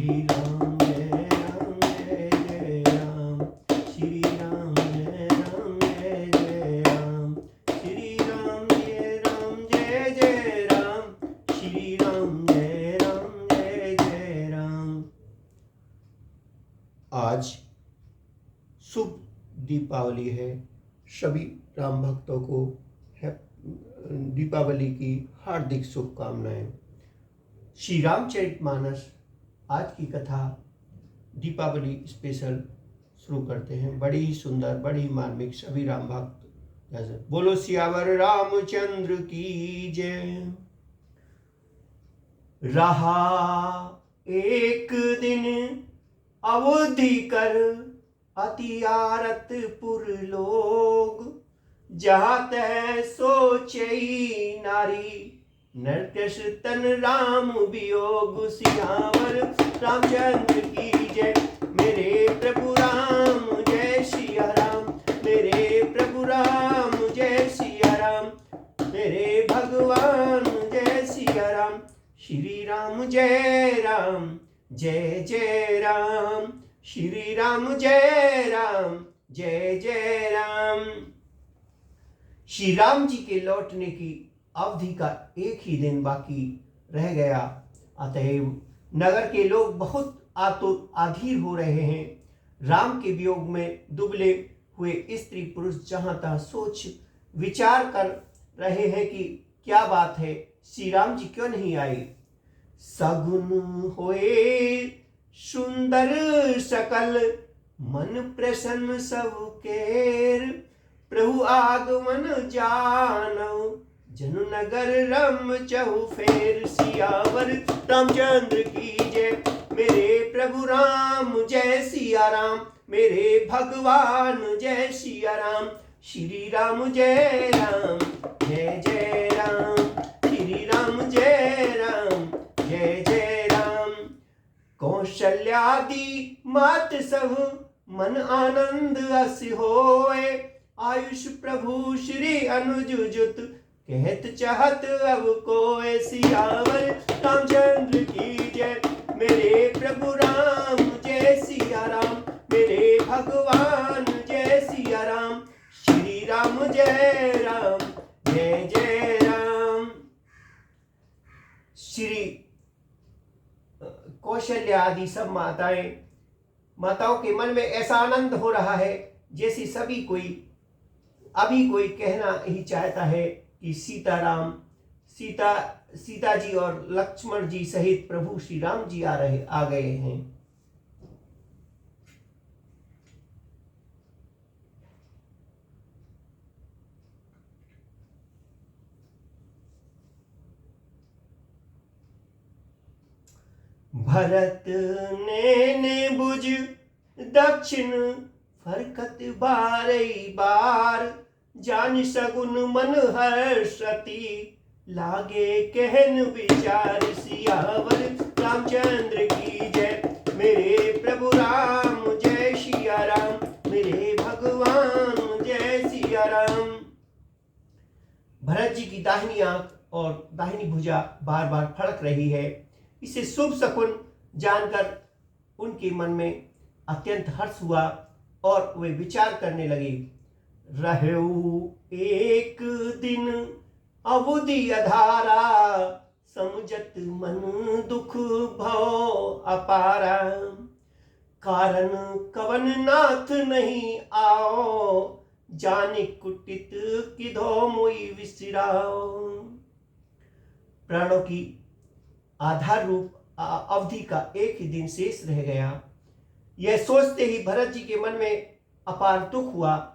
श्री राम जय राम जय जय राम, श्री राम जय राम जय जय राम, श्री राम जय राम जय जय राम, श्री राम जय राम जय जय राम। आज शुभ दीपावली है। सभी राम भक्तों को दीपावली की हार्दिक शुभकामनाएं। श्री रामचरितमानस आज की कथा दीपावली स्पेशल शुरू करते हैं। बड़ी ही सुंदर, बड़ी मार्मिक। सभी राम भक्त जैसे बोलो सियावर रामचंद्र की जय। रहा एक दिन अवधि कर अति आरतपुर लोग, जात है सोचई नारी नरकश तन राम वियोग। सियावर रामचंद्र की जय, मेरे प्रभु राम जय सिया राम, मेरे प्रभु राम जय सिया राम, मेरे भगवान जय सिया राम। श्री राम जय राम जय जय राम, श्री राम जय राम जय जय राम। श्री राम जी के लौटने की अवधि का एक ही दिन बाकी रह गया। अतएव नगर के लोग बहुत आधीर हो रहे हैं। राम के वियोग में दुबले हुए स्त्री पुरुष जहां तहां सोच विचार कर रहे हैं कि क्या बात है, श्री राम जी क्यों नहीं आए। सगुन होए सुंदर सकल, मन प्रसन्न सब केर। प्रभु आगमन जानो, जनु नगर रम चहु फेर। सियावर रामचंद्र की जय, मेरे प्रभु राम जय सिया राम, मेरे भगवान जय सिया राम। श्री राम जय राम जय जय राम, श्री राम जय राम जय जय राम। कौशल्यादि मात सब मन आनंद अस होए। आयुष प्रभु श्री अनुज जुत, कहत चाहत अब कोय। सियावर रामचंद्र की जय, मेरे प्रभु राम जय सिया राम, मेरे भगवान जय सिया राम। श्री राम जय राम जय जय राम। श्री कौशल्या आदि सब माताओं के मन में ऐसा आनंद हो रहा है जैसे अभी कोई कहना ही चाहता है कि सीता जी और लक्ष्मण जी सहित प्रभु श्री राम जी आ गए हैं। भरत ने बुझ दक्षिण फरकत बारई बार। जान सगुन मन हर्षति, लागे कहन विचार। सियावर रामचंद्र की जय, मेरे प्रभु राम जय सिया राम, मेरे भगवान जय सिया राम। भरत जी की दाहिनी आंख और दाहिनी भुजा बार बार फड़क रही है। इसे शुभ शकुन जानकर उनके मन में अत्यंत हर्ष हुआ और वे विचार करने लगे। रहु एक दिन अवधि अधारा, समझत मन दुख भव अपारा। कारण कवन नाथ नहीं आओ, जाने कुटित किधो मोई विसराओ। प्राणों की आधार रूप अवधि का एक ही दिन शेष रह गया। यह सोचते ही भरत जी के मन में अपार दुख हुआ।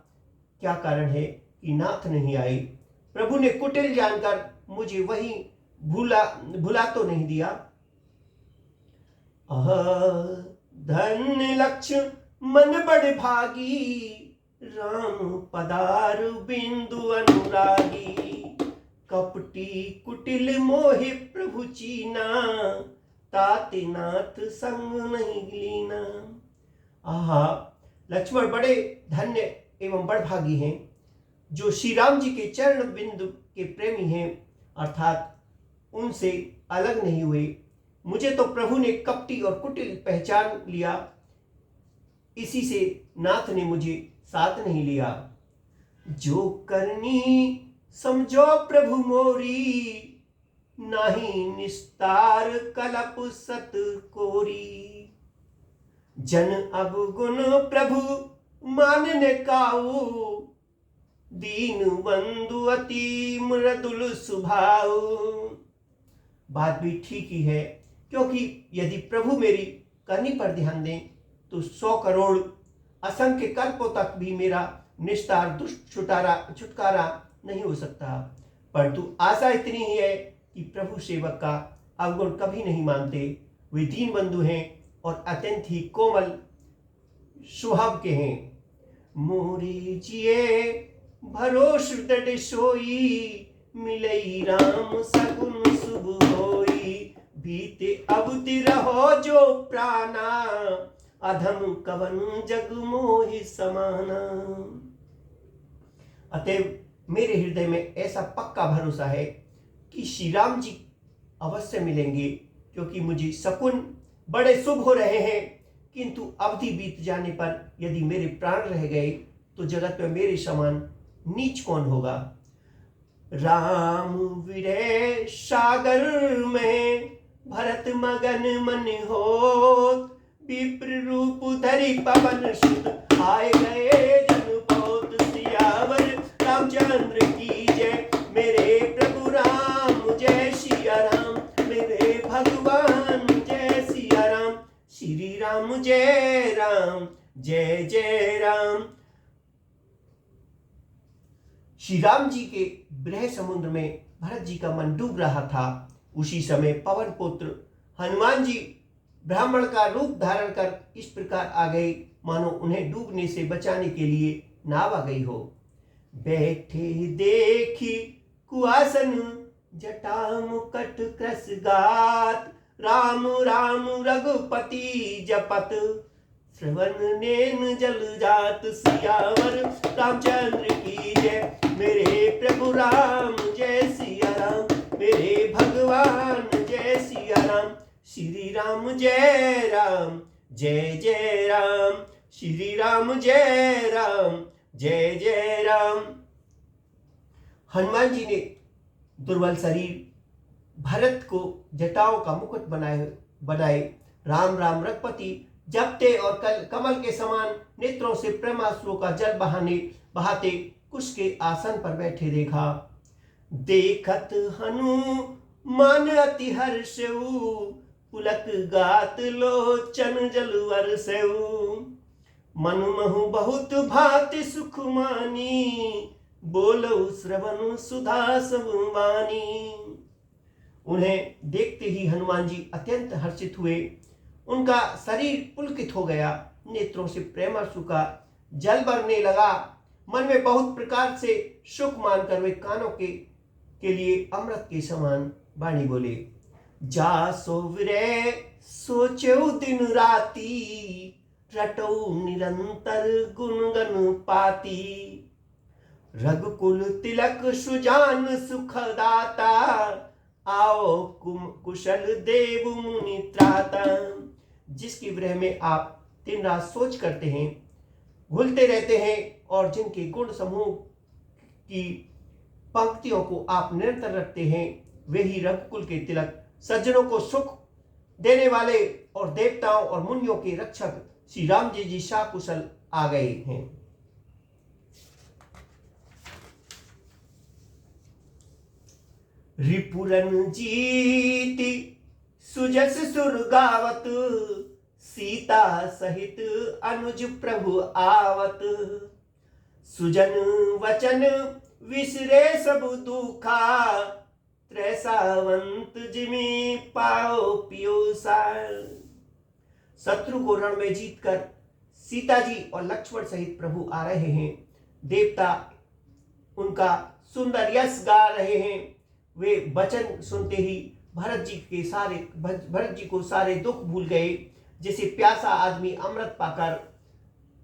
क्या कारण है कि नाथ नहीं आए। प्रभु ने कुटिल जानकर मुझे वही भुला तो नहीं दिया। धन्य लक्ष्य मन बड़ भागी, राम पदार बिंदु अनुरागी। कपटी कुटिल मोहि प्रभु चीना, ताते नाथ संग नहीं लीना। आहा, लक्ष्मण बड़े धन्य एवं बड़भागी हैं जो श्री राम जी के चरण बिंदु के प्रेमी हैं, अर्थात उनसे अलग नहीं हुए। मुझे तो प्रभु ने कपटी और कुटिल पहचान लिया, इसी से नाथ ने मुझे साथ नहीं लिया। जो करनी समझो प्रभु मोरी, नाही निस्तार कलप सत कोरी। जन अब गुण प्रभु मानने काऊ, दीन बंधु अति मृदुल सुभाव। बात भी ठीक ही है, क्योंकि यदि प्रभु मेरी करनी पर ध्यान दें तो 100 करोड़ असंख्य कल्पों तक भी मेरा निस्तार दुष्ट छुटकारा नहीं हो सकता। परंतु आशा इतनी ही है कि प्रभु सेवक का अवगुण कभी नहीं मानते। वे दीन बंधु हैं और अत्यंत ही कोमल स्वभाव के हैं। मोरे जिए भरोस दृढ़ सोई, मिलई राम सगुन शुभ होई। बीते अवधि रहो जो प्राणा, अधम कवन जग मोहि समाना। अतएव मेरे हृदय में ऐसा पक्का भरोसा है कि श्री राम जी अवश्य मिलेंगे, क्योंकि मुझे शकुन बड़े शुभ हो रहे हैं। किंतु अवधि बीत जाने पर यदि मेरे प्राण रह गए तो जगत में मेरे समान नीच कौन होगा। राम विरह सागर में भरत मगन मन होत, विप्र रूप धरि पवन सुत आए गए जन बहुत। सियावर रामचंद्र की जय, मेरे प्रभु राम जय सिया राम, मेरे भगवान जय सिया राम। श्री राम जय राम जय जय राम। श्री राम जी के ब्रह समुद्र में भरत जी का मन डूब रहा था। उसी समय पवन पुत्र हनुमान जी ब्राह्मण का रूप धारण कर इस प्रकार आ गए मानो उन्हें डूबने से बचाने के लिए नाव आ गई हो। बैठे देखी कुआसन जटा मुकट कृस गात, राम राम रघुपति जपत श्रवण नैन जल जात। सियावर रामचंद्र की जय, मेरे प्रभु राम जय सिया राम, मेरे भगवान जय सिया राम। श्री राम जय राम जय जय राम, श्री राम जय राम जय जय राम। हनुमान जी ने दुर्बल शरीर भरत को जटाओं का मुकुट बनाए राम राम रघुपति जपते और कमल के समान नेत्रों से प्रेमाश्रुओं का जल बहाते कुश के आसन पर बैठे देखा। देखत हनुमान अति हर्षउ, पुलक गात लोचन जलवर सेउ। मन महु बहुत भांति सुख मानी, बोलो श्रवण सुधा सबवानी। उन्हें देखते ही हनुमान जी अत्यंत हर्षित हुए। उनका शरीर पुलकित हो गया, नेत्रों से प्रेमाश्रु का जल बरने लगा। मन में बहुत प्रकार से सुख मानकर वे कानों के लिए अमृत के समान वाणी बोले। जा सो विरह सोचो दिन राती, रटो निरंतर गुणगन पाती। रघुकुल तिलक सुजान सुखदाता, आओ कुशल देव मुनि त्राता। जिसकी विरह में आप दिन रात सोच करते हैं, भूलते रहते हैं और जिनके गुण समूह की पंक्तियों को आप निरंतर रखते हैं, वे ही रघुकुल के तिलक, सज्जनों को सुख देने वाले और देवताओं और मुनियों के रक्षक श्री राम जी शाकुशल आ गए हैं। रिपुरन जीति सुजस सुर गावत, सीता सहित अनुज प्रभु आवत। सुजन वचन विसरे सब दुखा, त्रैसावंत जिमि पाओ पियोसा। शत्रु को रण में जीतकर सीता जी और लक्ष्मण सहित प्रभु आ रहे हैं। देवता उनका सुंदर यश गा रहे हैं। वे वचन सुनते ही भरत जी को सारे दुख भूल गए। जैसे प्यासा आदमी अमृत पाकर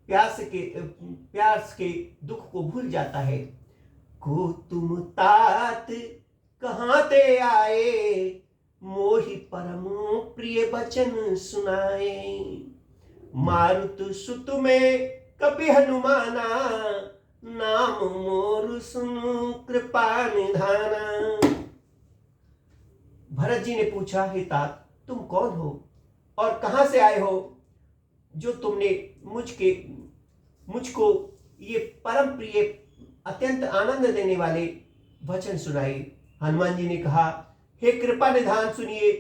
प्यास के दुख को भूल जाता है। को तुम तात कहाँ ते आए, मोहि परम प्रिय बचन सुनाए। मारुत सुत में कपि हनुमाना, नाम मोर सुनु कृपा निधाना। भरत जी ने पूछा, हे तात, तुम कौन हो और कहां से आए हो, जो तुमने मुझको ये परम प्रिय अत्यंत आनंद देने वाले वचन सुनाए। हनुमान जी ने कहा, हे कृपा निधान सुनिए,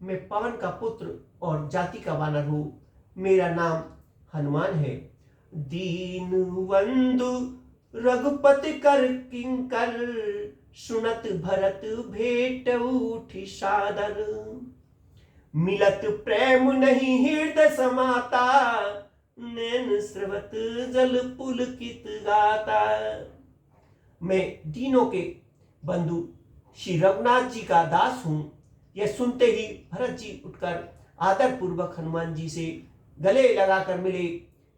मैं पवन का पुत्र और जाति का वानर हूं। मेरा नाम हनुमान है। दीन बंधु रघुपति कर किंकर, सुनत भरत भेट उठी सादर। मिलत प्रेम नहीं हृदय समाता, नैन स्रवत जल पुलकित गाता। मैं दीनों के बंधु श्री रघुनाथ जी का दास हूं। यह सुनते ही भरत जी उठकर आदर पूर्वक हनुमान जी से गले लगाकर मिले।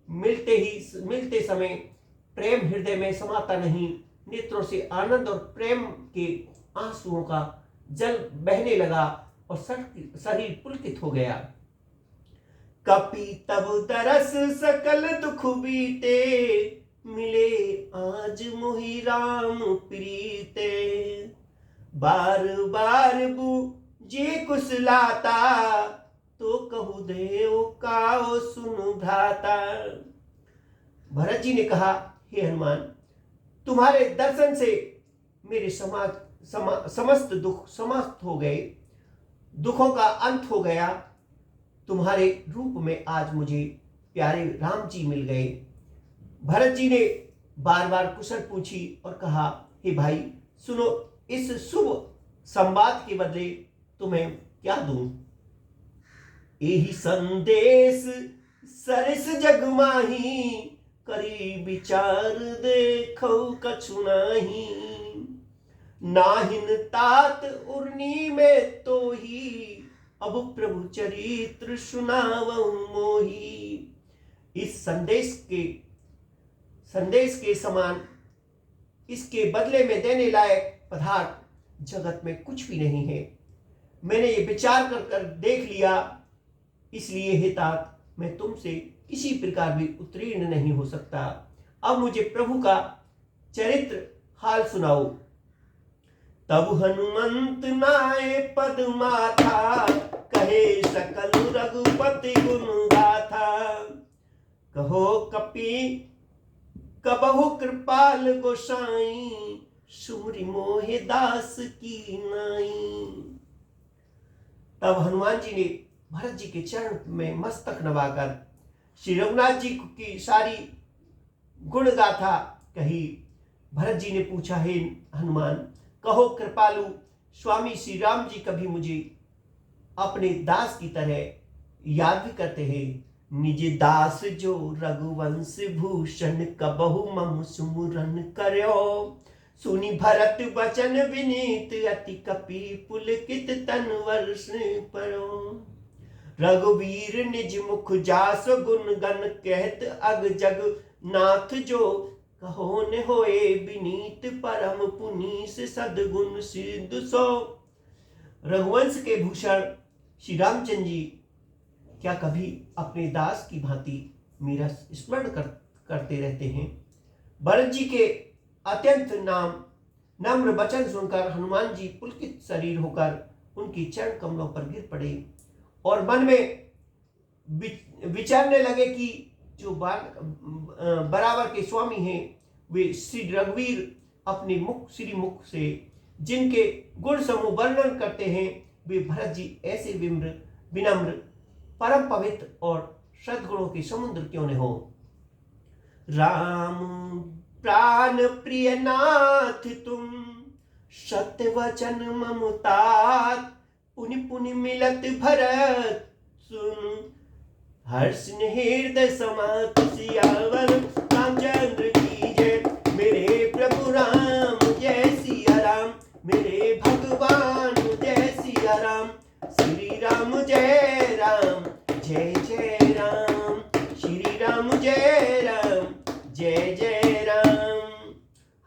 मिलते समय प्रेम हृदय में समाता नहीं, नेत्रों से आनंद और प्रेम के आंसुओं का जल बहने लगा और शरीर पुलकित हो गया। कपि तब तरस सकल दुख बीते, मिले आज मोहि राम प्रीते। बार बार बुझे कुशलाता, तो कहु देव काओ सुनु भ्राता। भरत जी ने कहा, हे हनुमान, तुम्हारे दर्शन से मेरे समस्त दुख समाप्त हो गए, दुखों का अंत हो गया। तुम्हारे रूप में आज मुझे प्यारे राम जी मिल गए। भरत जी ने बार बार कुशल पूछी और कहा, हे भाई सुनो, इस शुभ संवाद के बदले तुम्हें क्या दूं। यही संदेश सरस जग माही, करी विचार देखो कछु नाही। नाहिन तात उर्नी में तो ही, अब प्रभु चरित्र सुनावहु मोही। इस संदेश के समान इसके बदले में देने लायक पदार्थ जगत में कुछ भी नहीं है। मैंने ये विचार कर देख लिया, इसलिए हे तात, मैं तुमसे किसी प्रकार भी उत्तीर्ण नहीं हो सकता। अब मुझे प्रभु का चरित्र हाल सुनाओ। तब हनुमंत नाये पद माथा, कहे सकल रघुपति गुण गाथा। कहो कपि कबहु कृपाल गोसाई, सुमरि मोहि दास की नाई। तब हनुमान जी ने भरत जी के चरण में मस्तक नवाकर श्री रघुनाथ जी की सारी गुण गाथा कही। भरत जी ने पूछा, हे हनुमान, कहो कृपालु स्वामी श्री राम जी कभी मुझे अपने दास की तरह याद भी करते हैं। निज दास जो रघुवंश भूषण, कबहु मम सुमुरन कर्यो। सुनि भरत वचन विनीत, अति कपि पुलकित तन वर्ष परो। रघुवीर निज मुख जास गुण गण, कहत अग जग नाथ जो। कहो न होए विनीत, परम पुनीस सदगुण सिद्ध सो। रघुवंश के भूषण श्री रामचंद्र जी क्या कभी अपने दास की भांति मेरा स्मरण करते रहते हैं। भरत जी के अत्यंत नम्र वचन सुनकर हनुमान जी पुलकित शरीर होकर उनकी चरण कमलों पर गिर पड़े और मन में विचारने लगे कि जो बराबर के स्वामी हैं, वे श्री रघुवीर अपने श्री मुख से जिनके गुण समूह वर्णन करते हैं, वे भरत जी ऐसे विनम्र परम पवित्र और सद्गुणों के समुद्र क्यों न हो। राम प्राण प्रिय नाथ तुम, सत्य वचन ममतात। पुनि पुनि मिलत भरत सुन, हर्ष हृदय समात। सियावर रामचंद्र की जय, मेरे प्रभु राम जय सिया राम। मेरे भगवान जय सिया राम। श्री राम जय राम, जय जय राम। श्री राम जय राम, जय जय राम।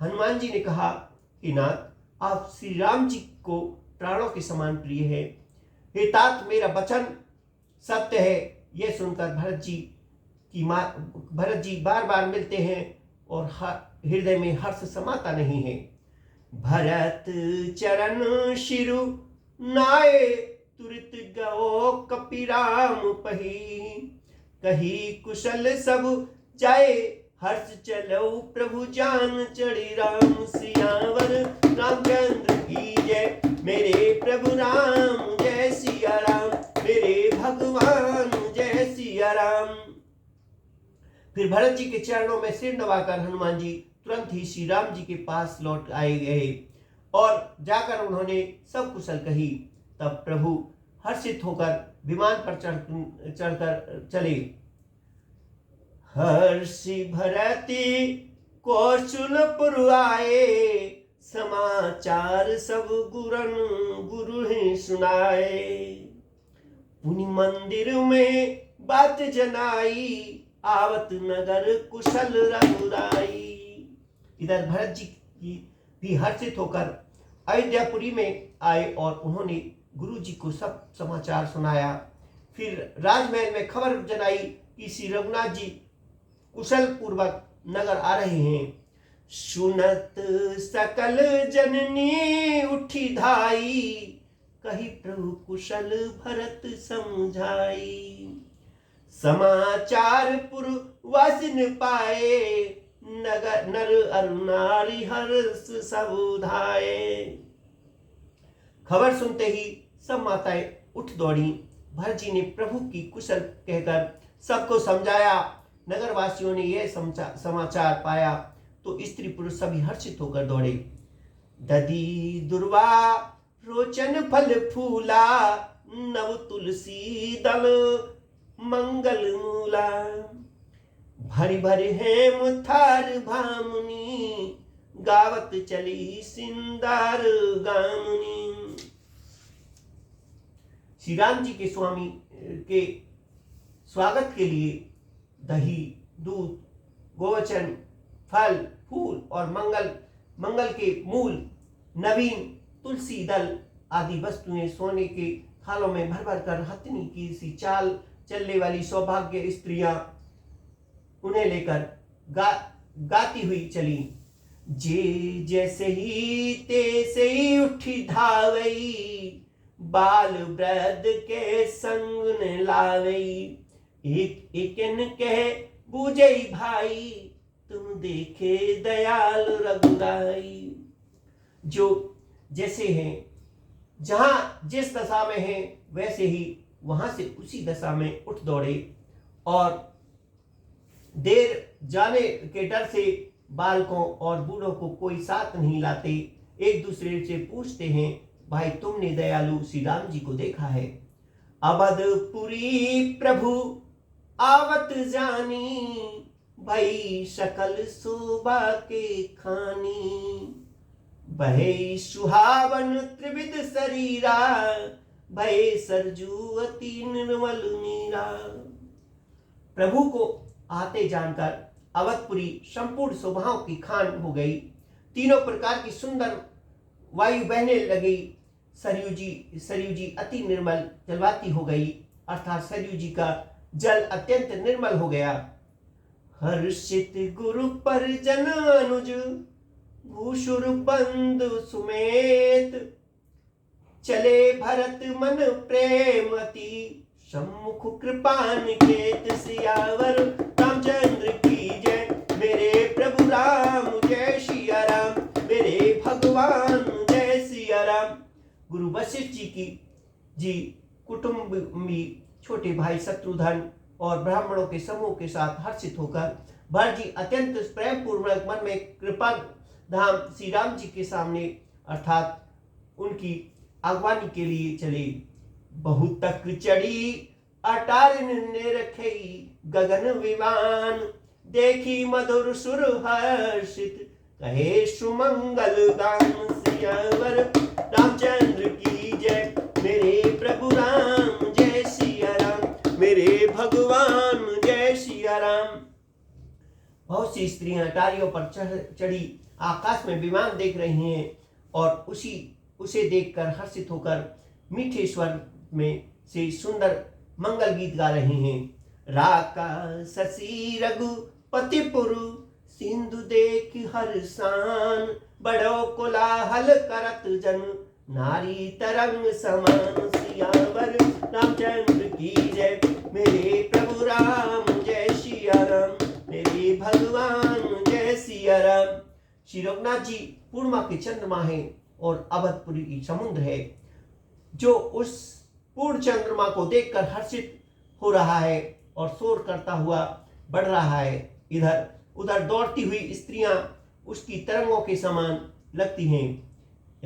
हनुमान जी ने कहा कि नाथ, आप श्री राम जी को प्राणों के समान प्रिय है। हे तात मेरा वचन सत्य है। यह सुनकर भरत जी बार बार मिलते हैं और हृदय में हर्ष समाता नहीं है। भरत चरण शिरु नाये तुरत गओ कपिराम पही, कही कुशल सब जाए हर्ष चलो प्रभु जान चढ़ी राम सियावर रामचंद्र की जय। मेरे प्रभु राम जय सिया राम, मेरे भगवान जय सिया राम। फिर भरत जी के चरणों में सिर नवाकर हनुमान जी तुरंत ही श्री राम जी के पास लौट आए गए और जाकर उन्होंने सब कुशल कही। तब प्रभु हर्षित होकर विमान पर चढ़कर चले। हर्षि भरति कौशलपुर आए, समाचार सब गुरु ही सुनाए। पुनि मंदिर में बात जनाई, आवत नगर कुशल रघुराई। इधर भरत जी भी हर्षित होकर अयोध्यापुरी में आए और उन्होंने गुरु जी को सब समाचार सुनाया। फिर राजमहल में खबर जनाई कि श्री रघुनाथ जी कुशल पूर्वक नगर आ रहे हैं। सुनत सकल जननी उठी धाई, कही प्रभु कुशल भरत समझाई। समाचार पुरवासिन पाए, नगर नर अरु नारी हर्ष सब धाये। खबर सुनते ही सब माताएं उठ दौड़ी। भरत जी ने प्रभु की कुशल कहकर सबको समझाया। नगरवासियों ने यह समाचार पाया तो स्त्री पुरुष सभी हर्षित होकर दौड़े। दधी दुर्वा रोचन फल फूला, नव तुलसी दल मंगल मूला। भरी भरी हेम थार भामुनी, गावत चली सिंदार गामुनी। श्री राम जी के स्वामी के स्वागत के लिए दही, दूध, गोवचन, फल, फूल और मंगल के मूल, नवीन तुलसी दल आदि वस्तुएं सोने के थालों में भर भर कर हथनी की सी चाल चलने वाली सौभाग्य स्त्रियां उन्हें लेकर गाती हुई चली। जे जैसे ही तैसे ही उठी धावई, बाल वृद्ध के संग ने लावई। एक एकन कहे बूझई भाई, तुम देखे दयाल रघुराई। जो जैसे हैं, जहां जिस दशा में हैं वैसे ही वहां से उसी दशा में उठ दौड़े और देर जाने के डर से बालकों और बूढ़ों को कोई साथ नहीं लाते। एक दूसरे से पूछते हैं, भाई तुमने दयालु श्री राम जी को देखा है? अवधपुरी प्रभु आवत जानी, भई सकल शोभा के खानी। भय सुहावन त्रिविध शरीरा, भय सरजू अति निर्मल मीरा। प्रभु को आते जानकर अवधपुरी संपूर्ण शोभाओं की खान हो गई। तीनों प्रकार की सुंदर वायु बहने लगी। सरयू जी अति निर्मल जलवाती हो गई, अर्थात सरयू जी का जल अत्यंत निर्मल हो गया। हर्षित गुरु परिजन अनुज, भूषुर बंधु सुमेत। चले भरत मन प्रेमति, सम्मुख कृपान केत। सियावर रामचंद्र की जय, मेरे प्रभु राम जय सिया राम, मेरे भगवान जय सिया राम। गुरु वशिष्ठ जी कुटुंबी छोटे भाई शत्रुघ्न और ब्राह्मणों के समूह के साथ हर्षित होकर भरत जी अत्यंत प्रेम पूर्वक मन में कृपा धाम श्री राम जी के सामने अर्थात उनकी आगवानी के लिए चले। बहुत तक चढ़ी अटारिन ने रखी गगन विमान, देखी मधुर सुर हर्षित कहे सुमंगल गान। सियावर रामचंद्र की जय, मेरे प्रभु राम जय सिया राम, मेरे भगवान जय सिया राम। बहुत सी स्त्रियां अटारियों पर चढ़ी आकाश में विमान देख रही हैं और उसे देखकर हर्षित होकर मीठे स्वर में से सुंदर मंगल गीत गा रहे हैं। राका शशि रघुपति पुरु सिंधु देख हर शान, बड़ो कोलाहल करत जन नारी तरंग समान। सियावर रामचंद्र की जय, मेरे प्रभु राम जय सिया राम, मेरे भगवान जय सिया राम। श्री रघुनाथ जी पूर्णिमा के चंद्रमा है और अवधपुरी की समुद्र है, जो उस पूर्ण चंद्रमा को देखकर हर्षित हो रहा है और शोर करता हुआ बढ़ रहा है। इधर उधर दौड़ती हुई स्त्रियां उसकी तरंगों के समान लगती हैं।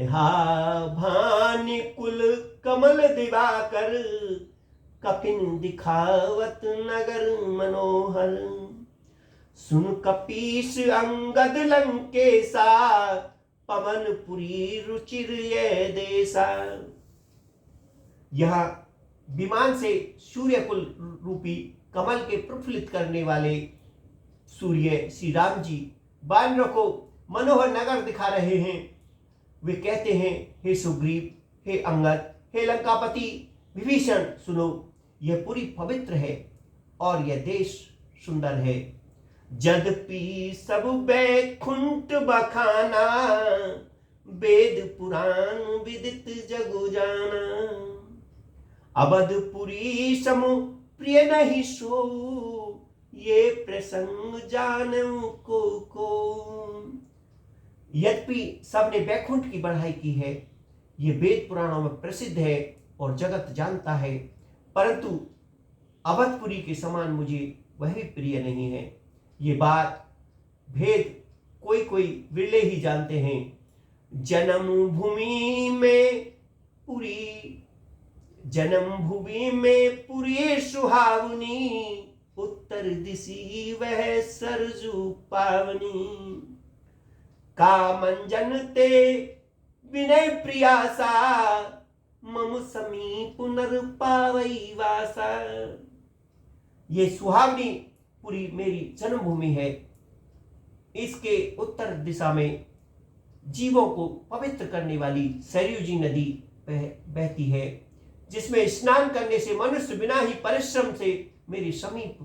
हा भानि कुल कमल दिवाकर, कपिन दिखावत नगर मनोहर। सुन कपीस अंगद लंकेसा, पवनपुरी रुचिर ये देसा। यह विमान से सूर्यकुल रूपी कमल के प्रफुल्लित करने वाले सूर्य श्री राम जी वानरों को मनोहर नगर दिखा रहे हैं। वे कहते हैं, हे सुग्रीव, हे अंगद, हे लंकापति विभीषण, सुनो, यह पुरी पवित्र है और यह देश सुंदर है। जदपि सब बैकुंठ बखाना, वेद पुराण विदित जगु जाना। अवधपुरी समु प्रिय नहीं सो, ये प्रसंग जानू को। यद्यपि सबने बैकुंठ की बढ़ाई की है, ये वेद पुराणों में प्रसिद्ध है और जगत जानता है, परंतु अवधपुरी के समान मुझे वह भी प्रिय नहीं है। ये बात भेद कोई कोई विरले ही जानते हैं। जन्म भूमि में पुरी सुहावनी, उत्तर दिशी वह सरजू पावनी। कामंजन ते विनय प्रियासा, मम समीप नर पावई वासा। ये सुहावनी पुरी मेरी जन्मभूमि है। इसके उत्तर दिशा में जीवों को पवित्र करने वाली सरयू नदी बहती है, जिसमें स्नान करने से मनुष्य बिना ही परिश्रम से मेरे समीप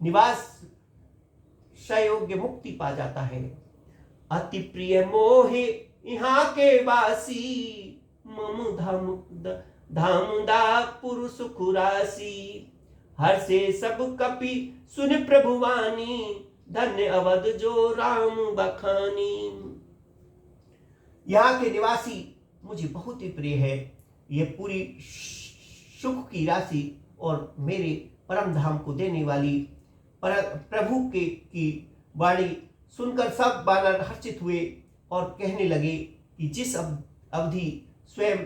निवास योग्य मुक्ति पा जाता है। अति प्रिय मोहे यहाँ के वासी, मम धामदा पुरुष खुरासी। हर से सब कपि सुन प्रभुवानी, धन्य अवध जो राम बखानी। यहाँ के निवासी मुझे बहुत ही प्रिय है। ये पूरी सुख की राशि और मेरे परम धाम को देने वाली प्रभु की वाणी सुनकर सब वानर हर्षित हुए और कहने लगे कि जिस अवधि स्वयं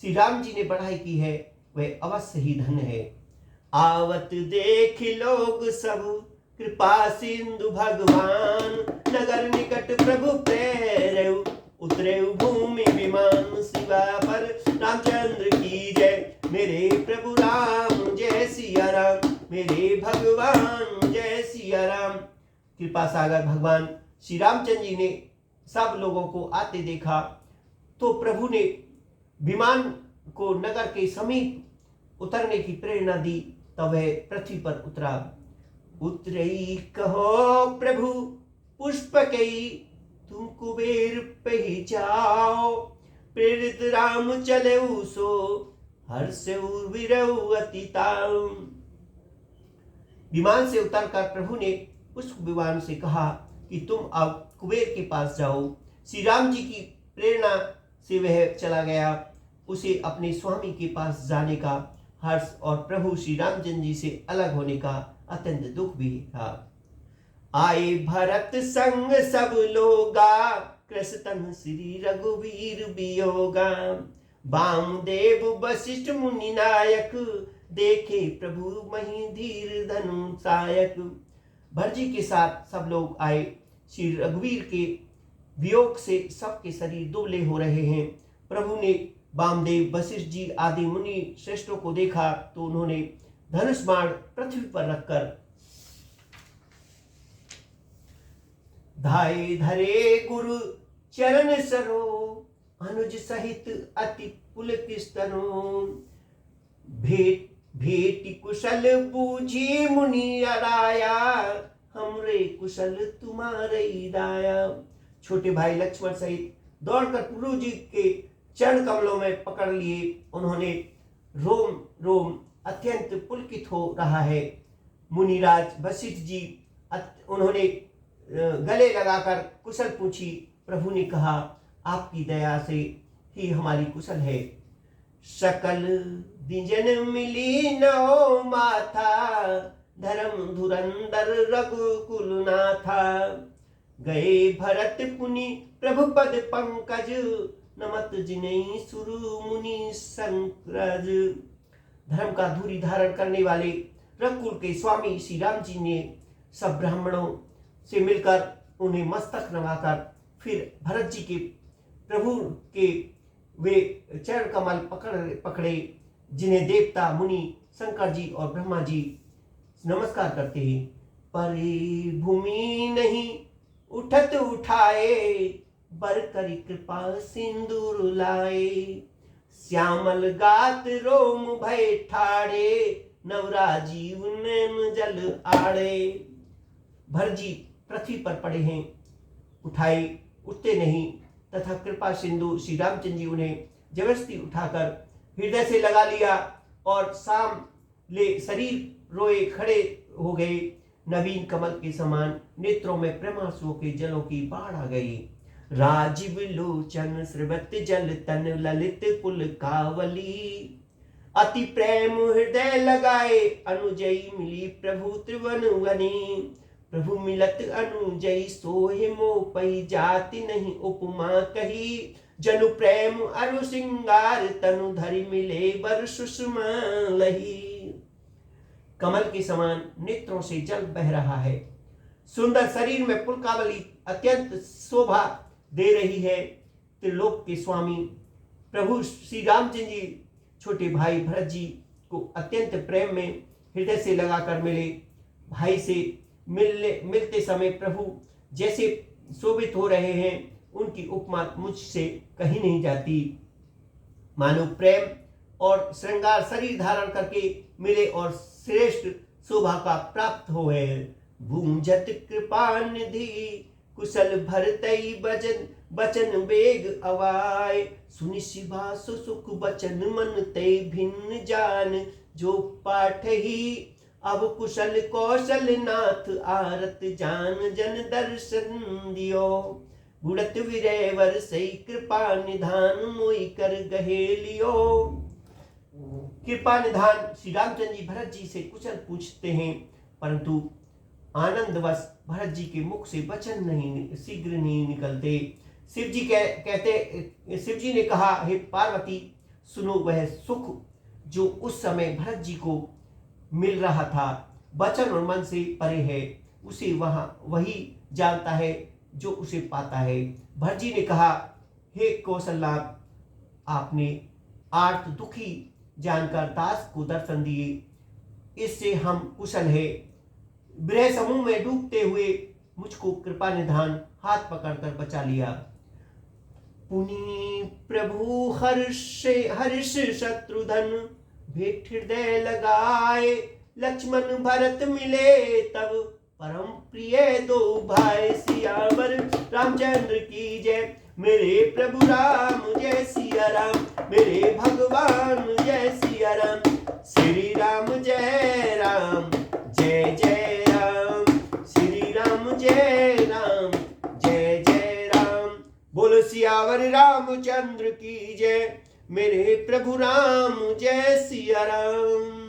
श्री राम जी ने बढ़ाई की है, वह अवश्य ही धन्य है। आवत देख लोग सब कृपा सिंधु भगवान, नगर निकट प्रभु प्रेरऊ, उतरे भूमि विमान। शिवा पर रामचंद्र की जय, मेरे प्रभु राम जय सिया राम, मेरे भगवान जय सिया राम। कृपा सागर भगवान श्री रामचंद्र जी ने सब लोगों को आते देखा तो प्रभु ने विमान को नगर के समीप उतरने की प्रेरणा दी, तब वह पृथ्वी पर उतरा। उतरई कहो प्रभु पुष्पकई, तुम कुबेर पे ही जाओ। प्रेरित राम चले सो, हर्ष विरऊ अति ताऊ। विमान से उतरकर प्रभु ने उस विमान से कहा कि तुम अब कुबेर के पास जाओ। श्री राम जी की प्रेरणा से वह चला गया। उसे अपने स्वामी के पास जाने का हर्ष और प्रभु श्री रामचंद्र जी से अलग होने का अत्यंत दुख भी था। आए भरत संग सब लोगा, कृष्ण श्री रघुवीर वियोगा। वामदेव वशिष्ठ मुनि नायक, देखे प्रभु मही धीर धनु सायक। भरत जी के साथ सब लोग आए। श्री रघुवीर के वियोग से सबके शरीर दुबले हो रहे हैं। प्रभु ने वामदेव वशिष्ठ जी आदि मुनि श्रेष्ठों को देखा तो उन्होंने धनुष बाण पृथ्वी पर रखकर धाये धरे गुरु चरण सरो, अनुज सहित अति पुलकित स्तनो। भेट भेटी कुशल बूझी मुनि अराया, हमरे कुशल तुम्हारे दाया। छोटे भाई लक्ष्मण सहित दौड़कर प्रभु जी के चरण कमलों में पकड़ लिए। उन्होंने रोम रोम अत्यंत पुलकित हो रहा है। मुनिराज वशिष्ठ जी उन्होंने गले लगाकर कुशल पूछी। प्रभु ने कहा, आपकी दया से ही हमारी कुशल है। सकल दिजन मिली नौ माथा, धर्म धुरंधर रघुकुल नाथा। गए भरत पुनि प्रभु पद पंकज, नमत जिनेहि सुरु मुनि संक्रज। धर्म का धूरी धारण करने वाले रघुकुल के स्वामी श्री राम जी ने सब ब्राह्मणों से मिलकर उन्हें मस्तक नवाकर फिर भरत जी के प्रभु के वे चरण कमल पकड़े, जिन्हें देवता मुनि शंकर जी और ब्रह्मा जी नमस्कार करते हैं। परे भूमि नहीं उठत उठाए, बर करी कृपा सिंदूर लाए। श्यामल गात रोम भय ठाड़े, नवराजीव नैन जल आड़े। भरत जी पृथ्वी पर पड़े हैं, उठते नहीं, तथा कृपा सिंधु श्री रामचंद्र जी उन्हें जबरदस्ती उठाकर हृदय से लगा लिया और ले शरीर रोए खड़े हो गए। नवीन कमल के समान नेत्रों में प्रेमांसुओं के जलों की बाढ़ आ गई। राजीव लोचन स्रवत जल तन ललित पुल कावली, अति प्रेम हृदय लगाए अनुजयी मिली प्रभु त्रिवन वनी। प्रभु मिलत अनुजयी सोहे मोपई, जाति नहीं उपमा कही। जनु प्रेम अरु सिंगार, तनु धरि मिले बर सुषमा लही। कमल के समान नेत्रों से जल बह रहा है। सुंदर शरीर में पुलकावली अत्यंत शोभा दे रही है। त्रिलोक के स्वामी प्रभु श्री रामचंद्र जी छोटे भाई भरत जी को अत्यंत प्रेम में हृदय से लगाकर मिले। भाई से मिलते समय प्रभु जैसे शोभित हो रहे हैं, उनकी उपमा मुझसे कहीं नहीं जाती। मानो प्रेम और श्रृंगार शरीर धारण करके मिले और श्रेष्ठ शोभा का प्राप्त हो है। भूंजत कृपा निधि कुशल भरतई बचन बेग अवाय। सुनि शिवा सुख बचन मन तय भिन्न जान, जो पाठ ही अब कुशल कौशल नाथ आरत जान जन दर्शन दियो। गुणत विरय वर सही कृपा निधान, मोई कर गहे लियो। कृपा निधान श्री रामचंद्र जी भरत जी से कुशल पूछते हैं, परंतु आनंदवश भरत जी के मुख से वचन नहीं शीघ्र नहीं निकलते। शिव जी ने कहा, हे पार्वती सुनो, वह सुख जो उस समय भरत जी को मिल रहा था वचन और मन से परे है, उसे वही जानता है जो उसे पाता है। भरत जी ने कहा, हे कौशलनाथ, आपने आर्त दुखी जानकर दास को दर्शन दिए, इससे हम कुशल है। विरह समूह में डूबते हुए मुझको कृपा निधान हाथ पकड़कर बचा लिया। पुनि प्रभु हर्ष शत्रुधन, भेंट हृदय लगाए। लक्ष्मण भरत मिले तब, परम प्रिय दो भाई। सियावर रामचंद्र की जय, मेरे प्रभु राम जय सिया राम। मेरे भगवान जय सिया राम। श्री राम जय राम, जय जय राम। श्री राम जय राम, जय जय राम। बोलो सियावर रामचंद्र की जय, मेरे प्रभु राम जय सिया राम।